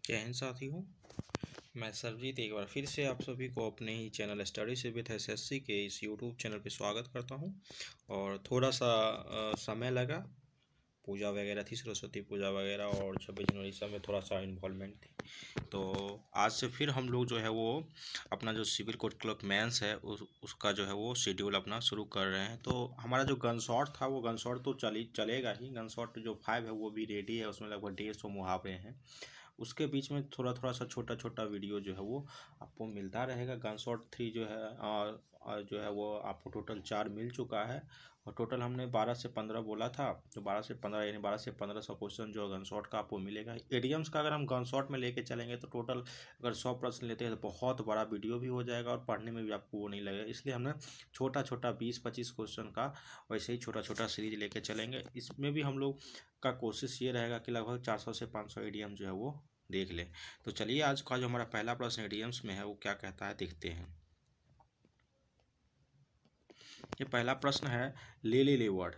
जय हिंद साथियों, मैं सरजीत एक बार फिर से आप सभी को अपने ही चैनल स्टडीज विद एसएससी के इस यूट्यूब चैनल पे स्वागत करता हूं। और थोड़ा सा समय लगा, पूजा वगैरह थी, सरस्वती पूजा वगैरह, और 26 जनवरी सब में थोड़ा सा इन्वॉल्वमेंट थी। तो आज से फिर हम लोग जो है वो अपना जो सिविल कोड क्लर्क मेंस है उसका जो है वो शेड्यूल अपना शुरू कर रहे हैं। तो हमारा जो गन शॉट था वो गन शॉट तो चलेगा ही। गन शॉट जो 5 है वो भी रेडी है, उसमें लगभग 150 मुहावरे हैं। उसके बीच में थोड़ा थोड़ा सा छोटा छोटा वीडियो जो है वो आपको मिलता रहेगा। गन शॉट 3 जो है जो है वो आपको टोटल 4 मिल चुका है, और टोटल हमने 12 से 15 बोला था, तो 12 से 15 यानी 12 से 1500 क्वेश्चन जो गन शॉट का आपको मिलेगा। एडीएम्स का अगर हम गन शॉट में लेके चलेंगे तो टोटल अगर 100 प्रश्न लेते हैं तो बहुत बड़ा वीडियो भी हो जाएगा और पढ़ने में भी आपको वो नहीं लगेगा। इसलिए हमने छोटा छोटा 20-25 क्वेश्चन का वैसे ही छोटा छोटा सीरीज लेके चलेंगे। इसमें भी हम लोग का कोशिश ये रहेगा कि लगभग 400 से 500 एडीएम जो है वो देख लें। तो चलिए आज का जो हमारा पहला प्रश्न एडीएम्स में है वो क्या कहता है देखते हैं। ये पहला प्रश्न है, लिली लिवर्ड।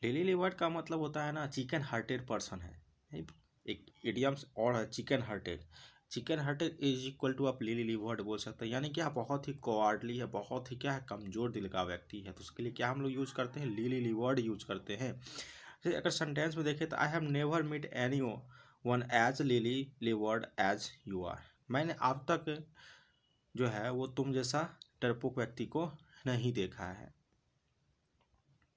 लिली लिवर्ड का मतलब होता है ना चिकन हार्टेड पर्सन है। एक इडियम्स और है chicken hearted. Chicken hearted is equal to आप लिली लिवर्ड बोल सकते हैं, यानी कि आप बहुत ही कोवार्डली है, बहुत ही क्या है कमजोर दिल का व्यक्ति है। तो उसके लिए क्या हम लोग यूज करते हैं, लिली लिवर्ड यूज करते हैं। अगर सेंटेंस में देखें तो I have never meet any one as lily livered as you are. मैंने अब तक जो है वो तुम जैसा डरपोक व्यक्ति को नहीं देखा है।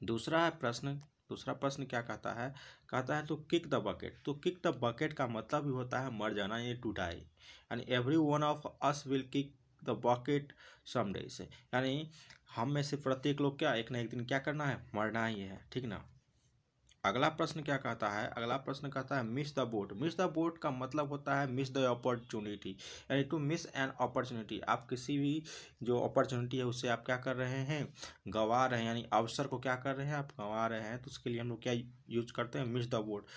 दूसरा प्रश्न क्या कहता है, कहता है तो किक द बकेट। तो किक द बकेट का मतलब भी होता है मर जाना, ये टू डाई, यानी every one of us will kick the bucket someday से, यानी हम में से प्रत्येक लोग क्या एक ना एक दिन क्या करना है, मरना ही है, ठीक ना। अगला प्रश्न क्या कहता है, अगला प्रश्न कहता है miss the boat. Miss the boat का मतलब होता है मिस द अपॉर्चुनिटी, यानी टू मिस एन अपॉर्चुनिटी। आप किसी भी जो अपॉर्चुनिटी है उससे आप क्या कर रहे हैं, गंवा रहे हैं, यानी अवसर को क्या कर रहे हैं, आप गंवा रहे हैं। तो उसके लिए हम लोग क्या यूज करते हैं, miss the boat,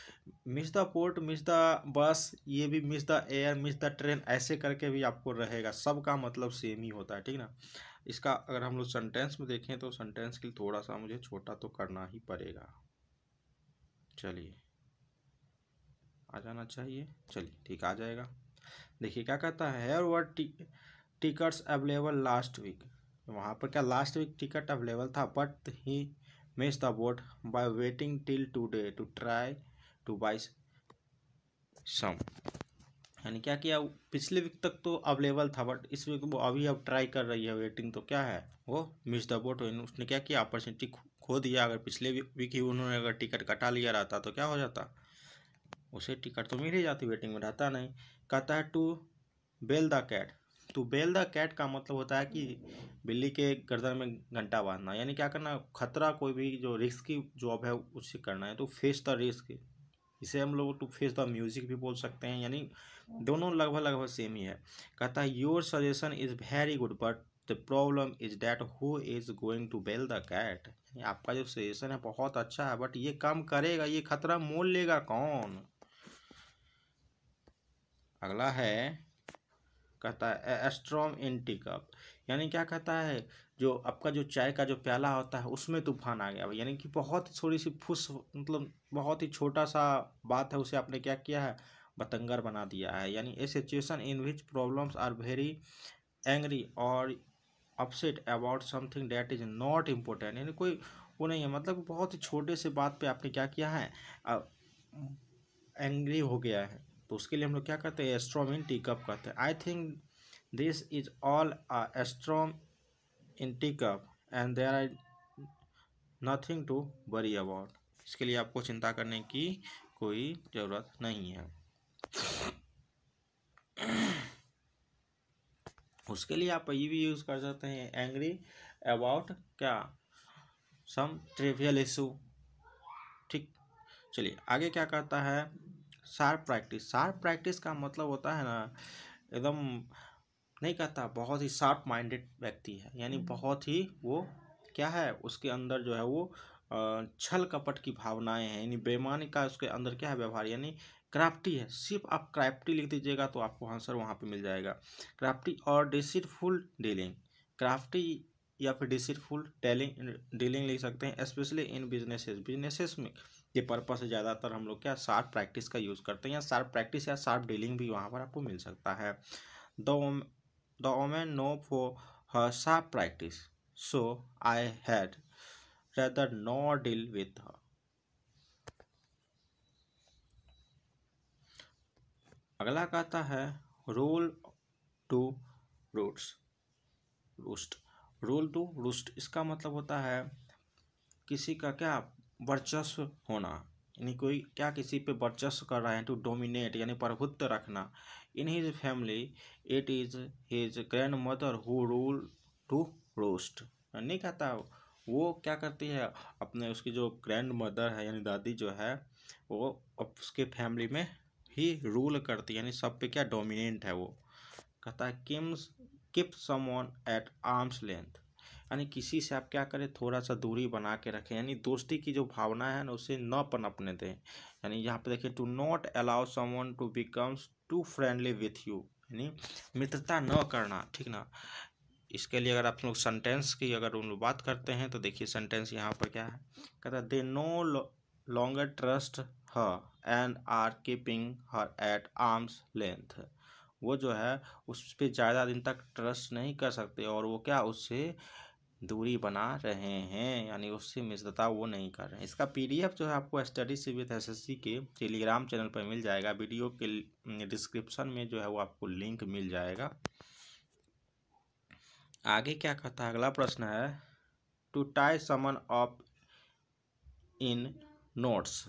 miss the port, miss the bus, ये भी miss the air, miss the train, ऐसे करके भी आपको रहेगा। सबका मतलब सेम ही होता है, ठीक ना। इसका अगर हम लोग सेंटेंस में देखें तो सेंटेंस के लिए थोड़ा सा मुझे छोटा तो करना ही पड़ेगा। चलिए आ जाना चाहिए, चलिए ठीक आ जाएगा। देखिए क्या कहता है, there were tickets available last week. वहाँ पर क्या लास्ट वीक टिकट अवेलेबल था, but he miss the boat by waiting till today to try to buy some. यानी क्या किया, पिछले वीक तक तो अवेलेबल था बट इस वीक वो अभी अब ट्राई कर रही है, वेटिंग, तो क्या है वो मिस द बोट। उसने क्या किया, अपॉर्चुनिटी खो दिया। अगर पिछले वीक ही उन्होंने अगर टिकट कटा लिया रहता तो क्या हो जाता, उसे टिकट तो मिल ही जाती, वेटिंग में रहता नहीं। कहता है to bell the cat. To bell the cat का मतलब होता है कि बिल्ली के गर्दन में घंटा बांधना, यानी क्या करना, खतरा कोई भी जो रिस्की जॉब है उससे करना है। तो फेस द रिस्क, इसे हम लोग टू फेस द म्यूजिक भी बोल सकते हैं, यानी दोनों लगभग सेम ही है। कहता है your suggestion is very good but the problem is that who is going to bell the cat. आपका जो सजेशन है बहुत अच्छा है बट ये काम करेगा, ये खतरा मोल लेगा कौन। अगला है, कहता है एस्ट्रॉम इन टी कप, यानी क्या कहता है, जो आपका जो चाय का जो प्याला होता है उसमें तूफान आ गया, यानी कि बहुत थोड़ी सी फुस, मतलब बहुत ही छोटा सा बात है, उसे आपने क्या किया है, बतंगर बना दिया है। यानी a situation in which problems are very angry और upset about something that is not important, यानी कोई वो नहीं है, मतलब बहुत ही छोटे से बात पे आपने क्या किया है, एंग्री हो गया है। तो उसके लिए हम लोग क्या करते हैं, स्ट्रॉम इन टी कप कहते हैं। I think this is all a storm in tea cup and there are nothing to worry about. इसके लिए आपको चिंता करने की कोई ज़रूरत नहीं है। उसके लिए आप ये भी यूज़ कर सकते हैं, एंग्री अबाउट क्या, सम ट्रिवियल इशू, ठीक। चलिए आगे क्या कहता है, शार्प प्रैक्टिस। शार्प प्रैक्टिस का मतलब होता है ना, एकदम नहीं कहता, बहुत ही शार्प माइंडेड व्यक्ति है, यानी बहुत ही वो क्या है, उसके अंदर जो है वो छल कपट की भावनाएं हैं, यानी बेईमानी का उसके अंदर क्या है व्यवहार, यानी क्राफ्टी है। सिर्फ आप क्राफ्टी लिख दीजिएगा तो आपको आंसर वहाँ पे मिल जाएगा। क्राफ्टी और डिसीटफुल डीलिंग, क्राफ्टी या फिर डिसीटफुल डीलिंग लिख सकते हैं, स्पेशली इन बिजनेसेस में के पर्पस से ज़्यादातर हम लोग क्या शार्प प्रैक्टिस का यूज़ करते हैं, या शार्प प्रैक्टिस या शार्प डीलिंग भी वहाँ पर आपको मिल सकता है। The women know for her sharp practice, so I had rather not deal with her. अगला कहता है rule to roots roost. Rule to roost इसका मतलब होता है किसी का क्या वर्चस्व होना, यानी कोई क्या किसी पे वर्चस्व कर रहा है, टू डोमिनेट यानी प्रभुत्व रखना। In his family it is his grand mother who rule to roast. नहीं कहता वो क्या करती है, अपने उसकी जो ग्रैंड मदर है यानी दादी जो है वो उसके फैमिली में ही रूल करती है, यानी सब पे क्या डोमिनेंट है वो। कहता है keep someone eight arms length, यानी किसी से आप क्या करें थोड़ा सा दूरी बना के रखें, यानी दोस्ती की जो भावना है ना उसे न पनपने दें। यानी यहाँ पे देखिए to not allow someone to becomes too friendly with you, यानी मित्रता न करना, ठीक ना। इसके लिए अगर आप लोग सेंटेंस की अगर उन लोग बात करते हैं तो देखिए सेंटेंस यहाँ पर क्या है, कहता है they no longer trust her and are keeping her at arms length. वो जो है उस पर ज़्यादा दिन तक ट्रस्ट नहीं कर सकते और वो क्या उससे दूरी बना रहे हैं, यानी उससे मित्रता वो नहीं कर रहे हैं। इसका पीडीएफ जो है आपको स्टडी सी विद एसएससी के टेलीग्राम चैनल पर मिल जाएगा, वीडियो के डिस्क्रिप्शन में जो है वो आपको लिंक मिल जाएगा। आगे क्या कहता है, अगला प्रश्न है to tie someone up in knots.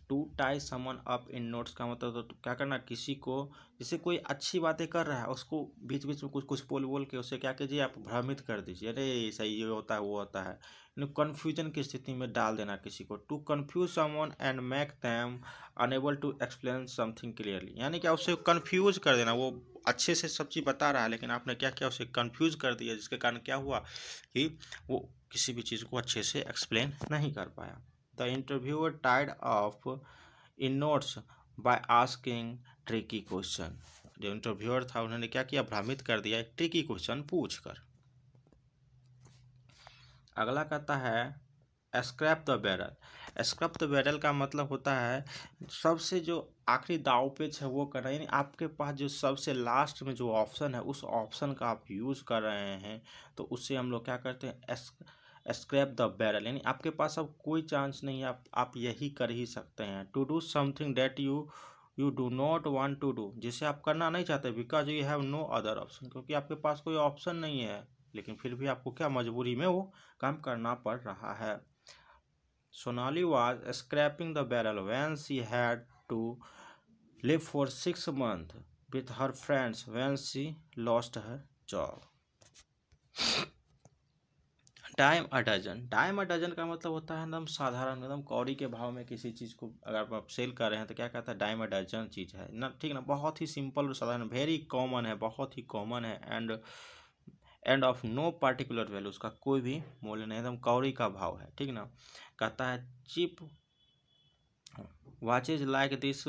To tie someone up in knots का मतलब तो क्या करना, किसी को जैसे कोई अच्छी बातें कर रहा है उसको बीच बीच में कुछ कुछ बोल के उससे क्या कीजिए आप भ्रमित कर दीजिए, अरे सही ये होता है वो होता है, यानी कन्फ्यूजन की स्थिति में डाल देना किसी को। To confuse someone and make them unable to explain something clearly, यानी क्या उसे कन्फ्यूज कर देना, वो अच्छे से सब चीज़ बता रहा है लेकिन आपने क्या किया उसे कन्फ्यूज कर दिया, जिसके कारण क्या हुआ कि वो किसी भी चीज़ को अच्छे से एक्सप्लेन नहीं कर पाया। The interviewer tied off in notes by asking tricky question। जो इंटरव्यूअर था उन्होंने क्या किया, भ्रमित कर दिया एक ट्रिकी क्वेश्चन पूछकर। अगला कहता है scrap the barrel. Scrap the barrel का मतलब होता है सबसे जो आखिरी दाव पेच है वो कर रहे हैं, यानी आपके पास जो सबसे लास्ट में जो ऑप्शन है उस ऑप्शन का आप यूज़ कर रहे हैं, तो उससे हम लोग क्या करते हैं स्क्रैप द बैरल, यानी आपके पास अब कोई चांस नहीं है, आप यही कर ही सकते हैं। To do something that you do not want to do, जिसे आप करना नहीं चाहते, because you have no other option, क्योंकि आपके पास कोई ऑप्शन नहीं है, लेकिन फिर भी आपको क्या मजबूरी में वो काम करना पड़ रहा है। Sonali was scraping the barrel when she had to live for 6 months with her friends when she lost her job। Dime a dozen. Dime a dozen का मतलब होता है एकदम साधारण, एकदम कौड़ी के भाव में किसी चीज़ को अगर आप सेल कर रहे हैं तो क्या कहता है डाइम अ डजन चीज़ है ना, ठीक ना, बहुत ही सिंपल और साधारण, वेरी कॉमन है, बहुत ही कॉमन है, and of no particular value, उसका कोई भी मूल्य नहीं, एकदम कौड़ी का भाव है, ठीक ना। कहता है cheap watches like this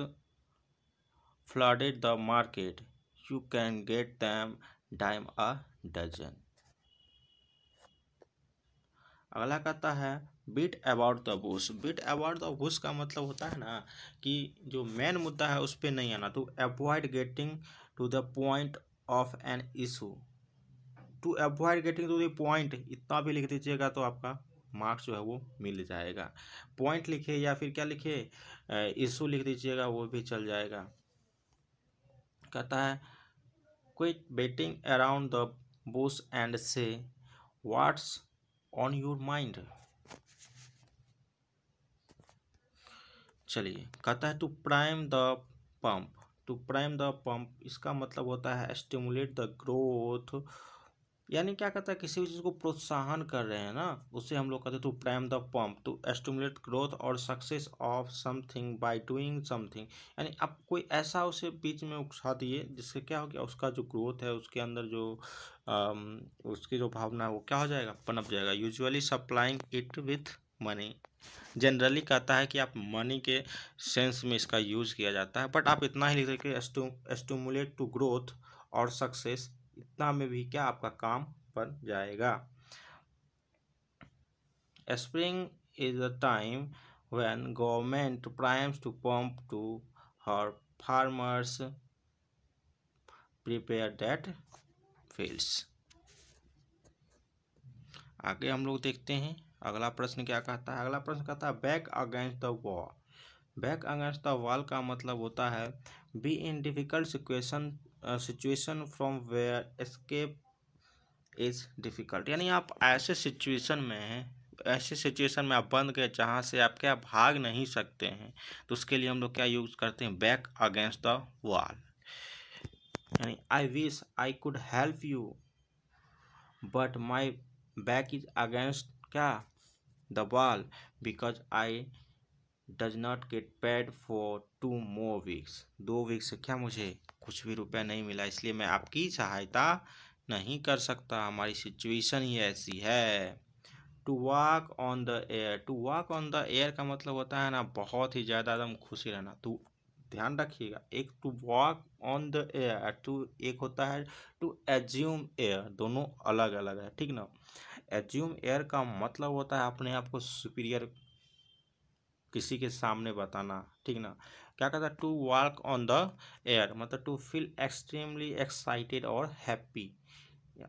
flooded the market, you can get them dime a dozen. अगला कहता है beat about the bush. Beat about the bush का मतलब होता है ना कि जो मेन मुद्दा है उस पर नहीं आना, to avoid getting to the point of an issue. To avoid getting to the point इतना भी लिख दीजिएगा तो आपका मार्क्स जो है वो मिल जाएगा। पॉइंट लिखे या फिर क्या लिखे इशू लिख दीजिएगा वो भी चल जाएगा। कहता है quit beating around the bush and say what's on your mind. चलिए कहता है to prime the pump. To prime the pump इसका मतलब होता है स्टिमुलेट द ग्रोथ, यानी क्या कहता है किसी भी चीज़ को प्रोत्साहन कर रहे हैं ना, उससे हम लोग कहते हैं to prime the pump, to stimulate growth और success of something by doing something, यानी आप कोई ऐसा उसे बीच में उकसा दिए जिससे क्या हो गया उसका जो ग्रोथ है उसके अंदर जो उसकी जो भावना है वो क्या हो जाएगा, पनप जाएगा। Usually supplying it with money. Generally कहता है कि आप मनी के सेंस में इसका यूज़ किया जाता है, बट आप इतना ही लिख कि स्टिमुलेट टू ग्रोथ और सक्सेस, इतना में भी क्या आपका काम बन जाएगा। Spring is the time when government primes to pump to her farmers prepare that fields। आगे हम लोग देखते हैं अगला प्रश्न क्या कहता है। अगला प्रश्न कहता है back against the wall. Back against the wall का मतलब होता है be in difficult situation from where escape is difficult, यानी आप ऐसे सिचुएशन में आप बंद गए जहाँ से आप क्या भाग नहीं सकते हैं, तो उसके लिए हम लोग क्या यूज करते हैं, बैक अगेंस्ट द वॉल। यानी I wish I could help you but my back is against क्या, the wall, because I does not get paid for 2 more weeks। 2 weeks से क्या मुझे कुछ भी रुपया नहीं मिला, इसलिए मैं आपकी सहायता नहीं कर सकता, हमारी सिचुएशन ही ऐसी है। To walk on the air. To walk on the air का मतलब होता है ना बहुत ही ज़्यादा एकदम खुशी रहना। तो ध्यान रखिएगा, एक to walk on the air, to एक होता है टू एज्यूम एयर, दोनों अलग अलग है, ठीक ना। एज्यूम एयर का मतलब होता है अपने आप को सुपीरियर किसी के सामने बताना, ठीक ना। क्या कहता है, to walk on the air मतलब टू फील एक्सट्रीमली एक्साइटेड और happy.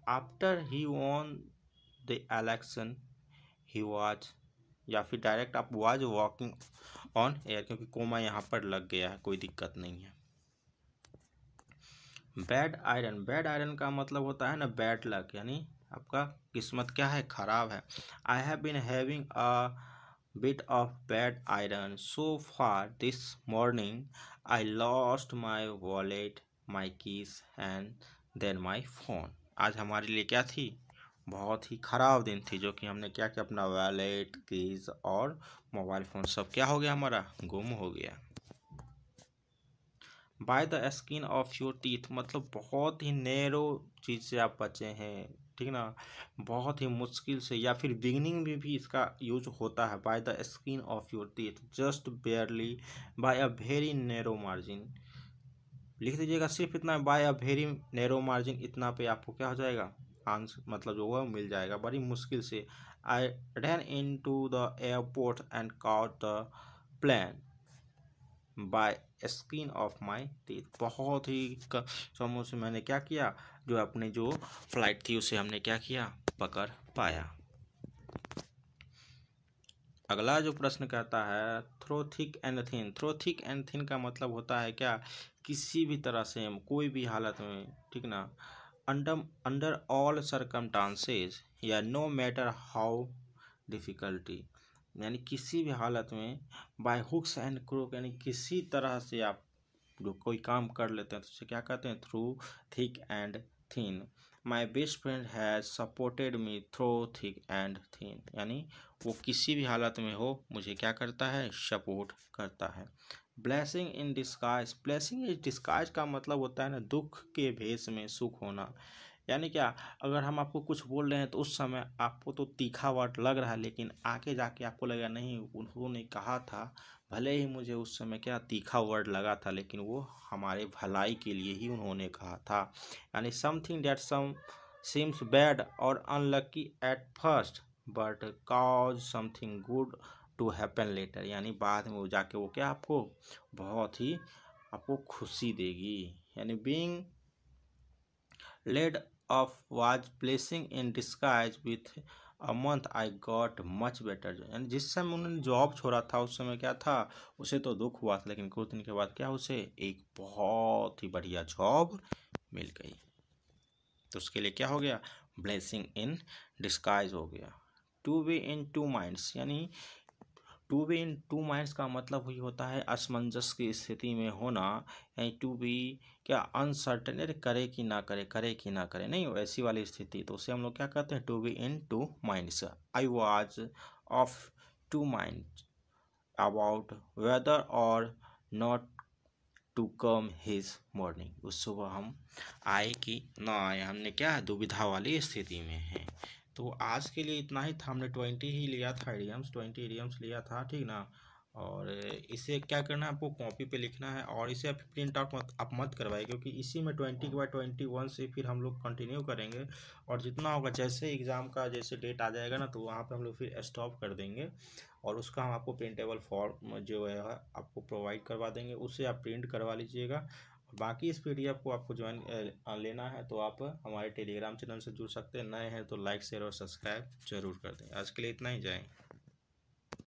After he won the election he was, या फिर डायरेक्ट आप वाज वॉकिंग ऑन एयर, क्योंकि कोमा यहाँ पर लग गया है, कोई दिक्कत नहीं है। Bad iron. बैड आयरन का मतलब होता है ना बैड लक, यानी आपका किस्मत क्या है, खराब है। I have been having a bit of bad iron so far this morning. I lost my wallet, my keys and then my phone। आज हमारे लिए क्या थी, बहुत ही ख़राब दिन थी, जो कि हमने क्या किया, अपना वॉलेट, कीज और मोबाइल फ़ोन सब क्या हो गया, हमारा गुम हो गया। Bye the skin of your teeth मतलब बहुत ही नैरो चीज़ से आप बचे हैं, ठीक ना, बहुत ही मुश्किल से, या फिर बिगिनिंग में भी इसका यूज होता है। By the skin of your teeth just barely by a very narrow margin. लिख दीजिएगा सिर्फ इतना, by a very narrow margin, इतना पे आपको क्या हो जाएगा, आंसर मतलब जो है मिल जाएगा, बड़ी मुश्किल से। I ran into the airport and caught the plane by skin of my teeth. बहुत ही समय से मैंने क्या किया, जो अपने जो फ्लाइट थी उसे हमने क्या किया, पकड़ पाया। अगला जो प्रश्न कहता है through thick and thin. Through thick and thin का मतलब होता है क्या, किसी भी तरह से कोई भी हालत में, ठीक ना, अंडर ऑल सर्कमस्टांसेस या नो मैटर हाउ डिफिकल्टी, यानी किसी भी हालत में, बाय हुक्स एंड क्रूक, यानी किसी तरह से आप जो कोई काम कर लेते हैं तो उसे क्या कहते हैं, through thick and thin. My best friend has supported me through thick and thin, यानी वो किसी भी हालत में हो मुझे क्या करता है, सपोर्ट करता है। Blessing in disguise. Blessing in disguise का मतलब होता है ना दुख के भेष में सुख होना, यानी क्या, अगर हम आपको कुछ बोल रहे हैं तो उस समय आपको तो तीखा वर्ड लग रहा है, लेकिन आगे जाके आपको लगा नहीं उन्होंने कहा था, भले ही मुझे उस समय क्या तीखा वर्ड लगा था, लेकिन वो हमारे भलाई के लिए ही उन्होंने कहा था। यानी समथिंग दैट सीम्स बैड और unlucky at first but cause something good to happen later, यानी बाद में वो जाके वो क्या आपको बहुत ही आपको खुशी देगी। यानी being laid off was blessing in disguise with a month I got much better job। यानी जिस समय उन्होंने जॉब छोड़ा था उस समय क्या था, उसे तो दुख हुआ था, लेकिन कुछ दिन के बाद क्या उसे एक बहुत ही बढ़िया जॉब मिल गई, तो उसके लिए क्या हो गया, ब्लेसिंग इन डिस्गाइज हो गया। To be in two minds. यानी to be in two minds का मतलब ही होता है असमंजस की स्थिति में होना, यानी टू बी क्या अनसर्टेन, अरे करे कि ना करे, करे कि ना करे, नहीं वैसी वाली स्थिति, तो उसे हम लोग क्या कहते हैं, to be in two minds. I was of two mind about whether और not to come his morning. उस सुबह हम आए कि ना आए, हमने क्या है दुविधा वाली स्थिति में है। तो आज के लिए इतना ही था, हमने 20 ही लिया था इडियम्स, 20 इडियम्स लिया था, ठीक ना। और इसे क्या करना है, आपको कॉपी पे लिखना है और इसे आप प्रिंट आउट आप मत करवाइए, क्योंकि इसी में 20/21 से फिर हम लोग कंटिन्यू करेंगे। और जितना होगा, जैसे एग्ज़ाम का जैसे डेट आ जाएगा ना, तो वहाँ पे हम लोग फिर स्टॉप कर देंगे और उसका हम आपको प्रिंटेबल फॉर्म जो है आपको प्रोवाइड करवा देंगे, उससे आप प्रिंट करवा लीजिएगा। बाकी इस PDF को आपको ज्वाइन लेना है तो आप हमारे टेलीग्राम चैनल से जुड़ सकते हैं। नए हैं तो लाइक शेयर और सब्सक्राइब जरूर कर दें। आज के लिए इतना ही, जाएँ।